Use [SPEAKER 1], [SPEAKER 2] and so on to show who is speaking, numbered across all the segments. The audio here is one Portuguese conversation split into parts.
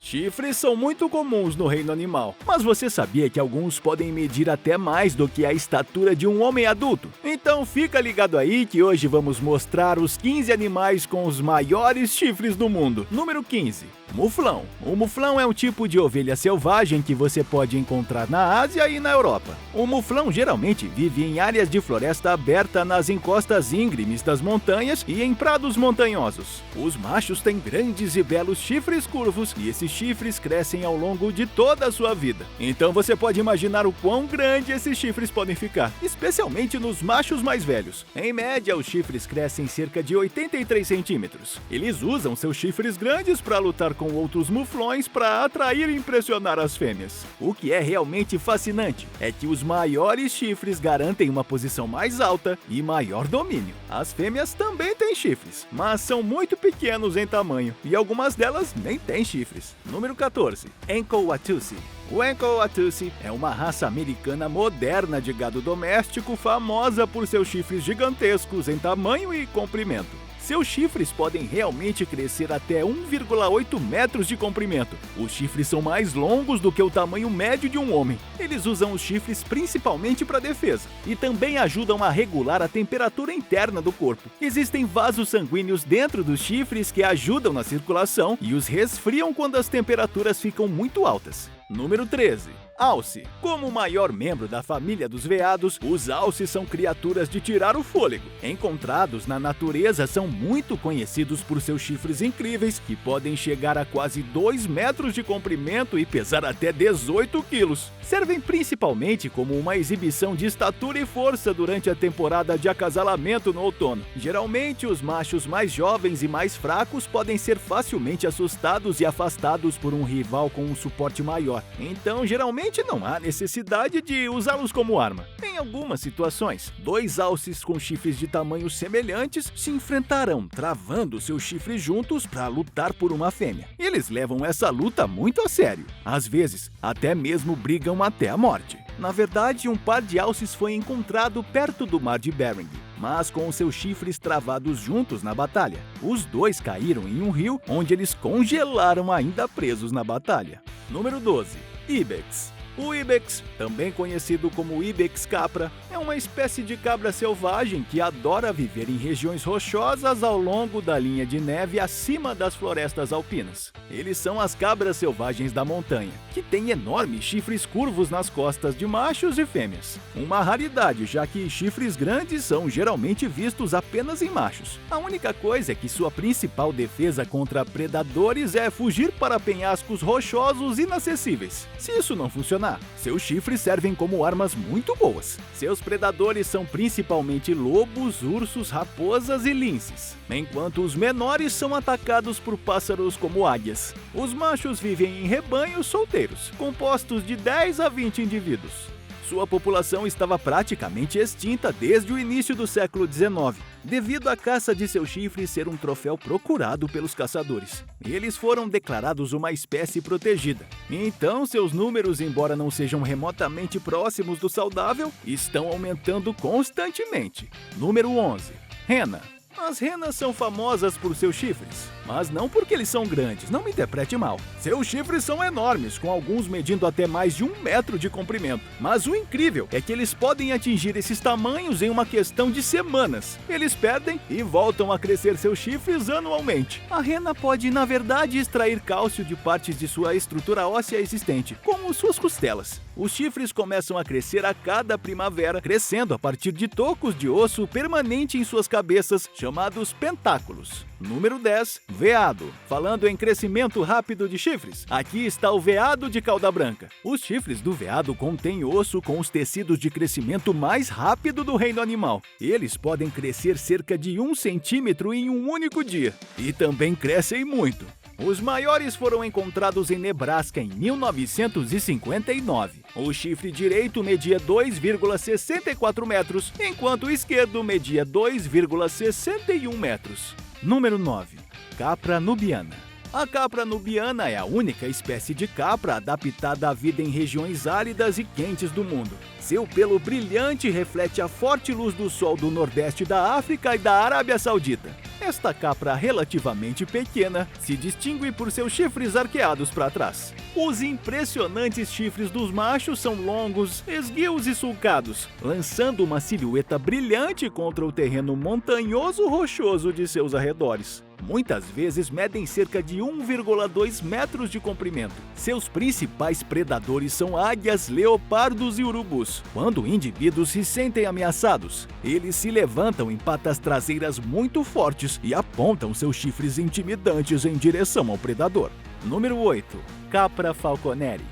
[SPEAKER 1] Chifres são muito comuns no reino animal, mas você sabia que alguns podem medir até mais do que a estatura de um homem adulto? Então fica ligado aí que hoje vamos mostrar os 15 animais com os maiores chifres do mundo. Número 15. Muflão. O muflão é um tipo de ovelha selvagem que você pode encontrar na Ásia e na Europa. O muflão geralmente vive em áreas de floresta aberta nas encostas íngremes das montanhas e em prados montanhosos. Os machos têm grandes e belos chifres curvos e esses chifres crescem ao longo de toda a sua vida. Então você pode imaginar o quão grande esses chifres podem ficar, especialmente nos machos mais velhos. Em média, os chifres crescem cerca de 83 centímetros. Eles usam seus chifres grandes para lutar com outros muflões para atrair e impressionar as fêmeas. O que é realmente fascinante é que os maiores chifres garantem uma posição mais alta e maior domínio. As fêmeas também têm chifres, mas são muito pequenos em tamanho e algumas delas nem têm chifres. Número 14. Enco-Watusi. O Enco-Watusi é uma raça americana moderna de gado doméstico famosa por seus chifres gigantescos em tamanho e comprimento. Seus chifres podem realmente crescer até 1,8 metros de comprimento. Os chifres são mais longos do que o tamanho médio de um homem. Eles usam os chifres principalmente para defesa e também ajudam a regular a temperatura interna do corpo. Existem vasos sanguíneos dentro dos chifres que ajudam na circulação e os resfriam quando as temperaturas ficam muito altas. Número 13. Alce. Como o maior membro da família dos veados, os alces são criaturas de tirar o fôlego. Encontrados na natureza, são muito conhecidos por seus chifres incríveis, que podem chegar a quase 2 metros de comprimento e pesar até 18 quilos. Servem principalmente como uma exibição de estatura e força durante a temporada de acasalamento no outono. Geralmente, os machos mais jovens e mais fracos podem ser facilmente assustados e afastados por um rival com um suporte maior. Então, geralmente, não há necessidade de usá-los como arma. Em algumas situações, dois alces com chifres de tamanhos semelhantes se enfrentarão, travando seus chifres juntos para lutar por uma fêmea. Eles levam essa luta muito a sério. Às vezes, até mesmo brigam até a morte. Na verdade, um par de alces foi encontrado perto do mar de Bering, mas com seus chifres travados juntos na batalha. Os dois caíram em um rio, onde eles congelaram ainda presos na batalha. Número 12. Ibex. O ibex, também conhecido como ibex capra, é uma espécie de cabra selvagem que adora viver em regiões rochosas ao longo da linha de neve acima das florestas alpinas. Eles são as cabras selvagens da montanha, que têm enormes chifres curvos nas costas de machos e fêmeas. Uma raridade, já que chifres grandes são geralmente vistos apenas em machos. A única coisa é que sua principal defesa contra predadores é fugir para penhascos rochosos inacessíveis. Se isso não funcionar, seus chifres servem como armas muito boas. Seus predadores são principalmente lobos, ursos, raposas e linces, enquanto os menores são atacados por pássaros como águias. Os machos vivem em rebanhos solteiros, compostos de 10 a 20 indivíduos. Sua população estava praticamente extinta desde o início do século XIX, devido à caça de seus chifres ser um troféu procurado pelos caçadores. Eles foram declarados uma espécie protegida. Então, seus números, embora não sejam remotamente próximos do saudável, estão aumentando constantemente. Número 11. Rena. As renas são famosas por seus chifres, mas não porque eles são grandes, não me interprete mal. Seus chifres são enormes, com alguns medindo até mais de 1 metro de comprimento. Mas o incrível é que eles podem atingir esses tamanhos em uma questão de semanas. Eles perdem e voltam a crescer seus chifres anualmente. A rena pode, na verdade, extrair cálcio de partes de sua estrutura óssea existente, como suas costelas. Os chifres começam a crescer a cada primavera, crescendo a partir de tocos de osso permanente em suas cabeças, chamados pentáculos. Número 10. Veado. Falando em crescimento rápido de chifres, aqui está o veado de cauda branca. Os chifres do veado contêm osso com os tecidos de crescimento mais rápido do reino animal. Eles podem crescer cerca de 1 centímetro em um único dia. E também crescem muito. Os maiores foram encontrados em Nebraska em 1959. O chifre direito media 2,64 metros, enquanto o esquerdo media 2,61 metros. Número 9. Capra nubiana. A capra nubiana é a única espécie de capra adaptada à vida em regiões áridas e quentes do mundo. Seu pelo brilhante reflete a forte luz do sol do nordeste da África e da Arábia Saudita. Esta capra relativamente pequena se distingue por seus chifres arqueados para trás. Os impressionantes chifres dos machos são longos, esguios e sulcados, lançando uma silhueta brilhante contra o terreno montanhoso rochoso de seus arredores. Muitas vezes medem cerca de 1,2 metros de comprimento. Seus principais predadores são águias, leopardos e urubus. Quando indivíduos se sentem ameaçados, eles se levantam em patas traseiras muito fortes e apontam seus chifres intimidantes em direção ao predador. Número 8. Capra falconeri.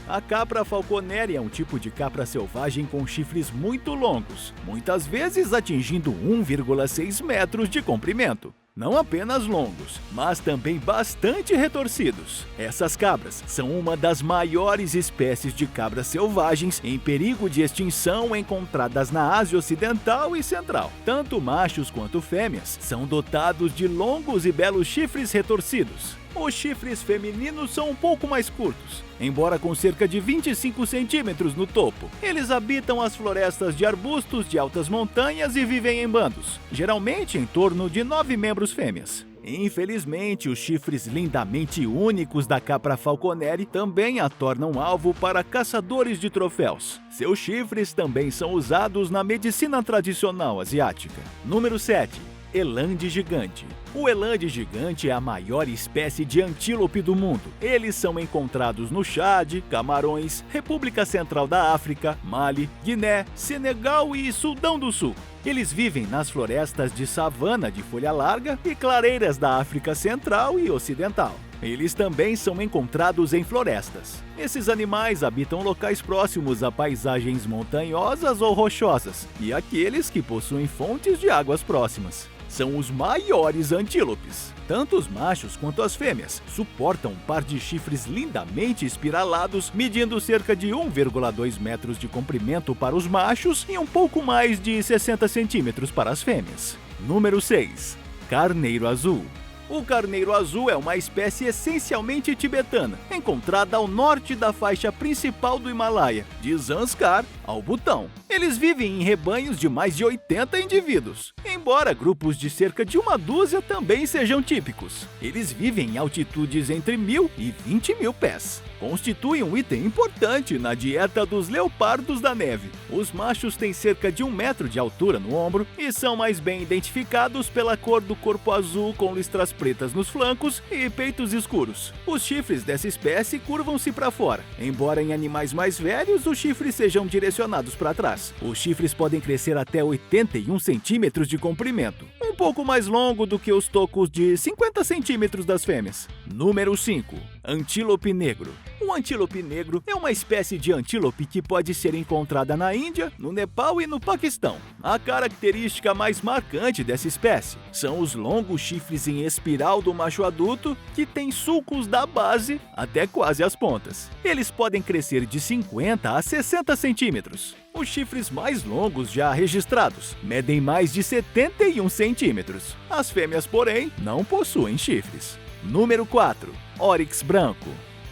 [SPEAKER 1] A capra falconeri é um tipo de capra selvagem com chifres muito longos, muitas vezes atingindo 1,6 metros de comprimento. Não apenas longos, mas também bastante retorcidos. Essas cabras são uma das maiores espécies de cabras selvagens em perigo de extinção encontradas na Ásia Ocidental e Central. Tanto machos quanto fêmeas são dotados de longos e belos chifres retorcidos. Os chifres femininos são um pouco mais curtos, embora com cerca de 25 centímetros no topo. Eles habitam as florestas de arbustos de altas montanhas e vivem em bandos, geralmente em torno de 9 membros fêmeas. Infelizmente, os chifres lindamente únicos da capra falconeri também a tornam alvo para caçadores de troféus. Seus chifres também são usados na medicina tradicional asiática. Número 7. Elande gigante. O elande gigante é a maior espécie de antílope do mundo. Eles são encontrados no Chad, Camarões, República Central da África, Mali, Guiné, Senegal e Sudão do Sul. Eles vivem nas florestas de savana de folha larga e clareiras da África Central e Ocidental. Eles também são encontrados em florestas. Esses animais habitam locais próximos a paisagens montanhosas ou rochosas e aqueles que possuem fontes de águas próximas. São os maiores antílopes. Tanto os machos quanto as fêmeas suportam um par de chifres lindamente espiralados, medindo cerca de 1,2 metros de comprimento para os machos e um pouco mais de 60 centímetros para as fêmeas. Número 6. Carneiro azul. O carneiro azul é uma espécie essencialmente tibetana, encontrada ao norte da faixa principal do Himalaia, de Zanskar ao Butão. Eles vivem em rebanhos de mais de 80 indivíduos, embora grupos de cerca de uma dúzia também sejam típicos. Eles vivem em altitudes entre 1.000 e 20.000 pés. Constituem um item importante na dieta dos leopardos da neve. Os machos têm cerca de 1 metro de altura no ombro e são mais bem identificados pela cor do corpo azul com listras pretas nos flancos e peitos escuros. Os chifres dessa espécie curvam-se para fora, embora em animais mais velhos os chifres sejam direcionados para trás. Os chifres podem crescer até 81 centímetros de comprimento, um pouco mais longo do que os tocos de 50 centímetros das fêmeas. Número 5. Antílope negro. O antílope negro é uma espécie de antílope que pode ser encontrada na Índia, no Nepal e no Paquistão. A característica mais marcante dessa espécie são os longos chifres em espiral do macho adulto, que tem sulcos da base até quase as pontas. Eles podem crescer de 50 a 60 centímetros. Os chifres mais longos já registrados medem mais de 71 centímetros. As fêmeas, porém, não possuem chifres. Número 4. Oryx branco.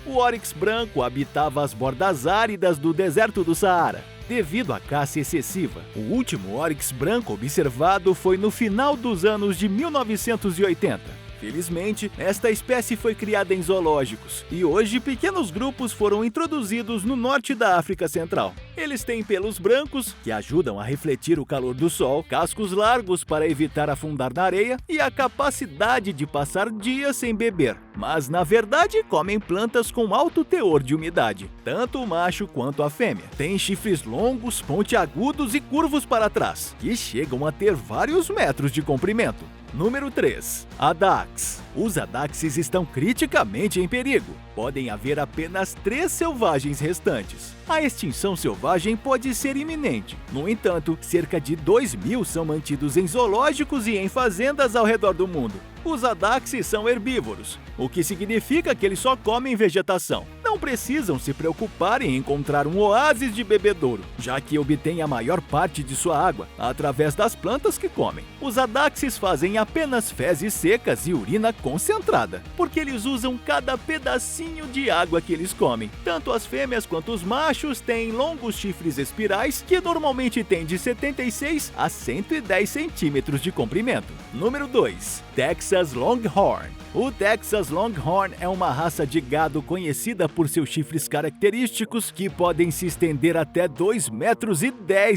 [SPEAKER 1] O oryx branco habitava as bordas áridas do deserto do Saara. Devido à caça excessiva, o último oryx branco observado foi no final dos anos de 1980. Felizmente, esta espécie foi criada em zoológicos e hoje pequenos grupos foram introduzidos no norte da África Central. Eles têm pelos brancos, que ajudam a refletir o calor do sol, cascos largos para evitar afundar na areia e a capacidade de passar dias sem beber. Mas, na verdade, comem plantas com alto teor de umidade. Tanto o macho quanto a fêmea têm chifres longos, pontiagudos e curvos para trás, que chegam a ter vários metros de comprimento. Número 3. Adax. Os adaxes estão criticamente em perigo. Podem haver apenas 3 selvagens restantes. A extinção selvagem pode ser iminente. No entanto, cerca de 2.000 são mantidos em zoológicos e em fazendas ao redor do mundo. Os adaxes são herbívoros, o que significa que eles só comem vegetação. não precisam se preocupar em encontrar um oásis de bebedouro, já que obtêm a maior parte de sua água através das plantas que comem. Os adaxes fazem apenas fezes secas e urina concentrada, porque eles usam cada pedacinho de água que eles comem. Tanto as fêmeas quanto os machos têm longos chifres espirais que normalmente têm de 76 a 110 centímetros de comprimento. Número 2. Texas Longhorn. O Texas Longhorn é uma raça de gado conhecida por seus chifres característicos que podem se estender até 2,10 metros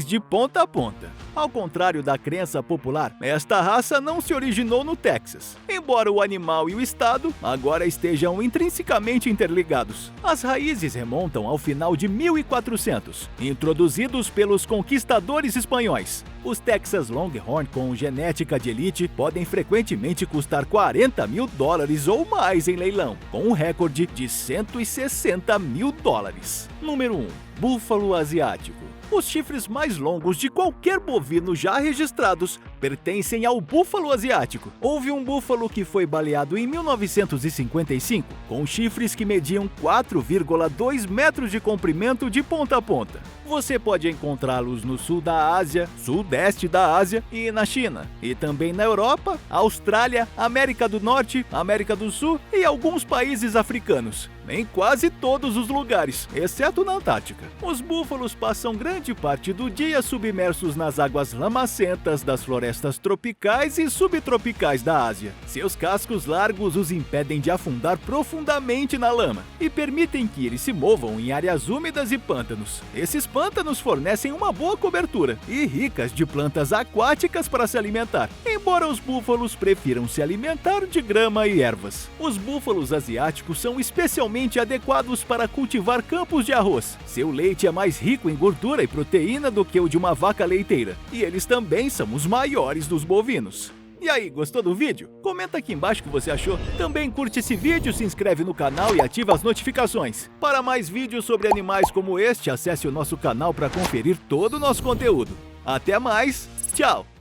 [SPEAKER 1] de ponta a ponta. Ao contrário da crença popular, esta raça não se originou no Texas, embora o animal e o estado agora estejam intrinsecamente interligados. As raízes remontam ao final de 1400, introduzidos pelos conquistadores espanhóis. Os Texas Longhorn com genética de elite podem frequentemente custar $40 mil ou mais em leilão, com um recorde de $160 mil. Número 1. Búfalo asiático. Os chifres mais longos de qualquer bovino já registrados pertencem ao búfalo asiático. Houve um búfalo que foi baleado em 1955, com chifres que mediam 4,2 metros de comprimento de ponta a ponta. Você pode encontrá-los no sul da Ásia, sudeste da Ásia e na China, e também na Europa, Austrália, América do Norte, América do Sul e alguns países africanos. Em quase todos os lugares, exceto na Antártica. Os búfalos passam grande parte do dia submersos nas águas lamacentas das florestas tropicais e subtropicais da Ásia. Seus cascos largos os impedem de afundar profundamente na lama e permitem que eles se movam em áreas úmidas e pântanos. Esses pântanos fornecem uma boa cobertura e ricas de plantas aquáticas para se alimentar, embora os búfalos prefiram se alimentar de grama e ervas. Os búfalos asiáticos são especialmente adequados para cultivar campos de arroz. Seu leite é mais rico em gordura e proteína do que o de uma vaca leiteira, e eles também são os maiores dos bovinos. E aí, gostou do vídeo? Comenta aqui embaixo o que você achou. Também curte esse vídeo, se inscreve no canal e ativa as notificações. Para mais vídeos sobre animais como este, acesse o nosso canal para conferir todo o nosso conteúdo. Até mais, tchau!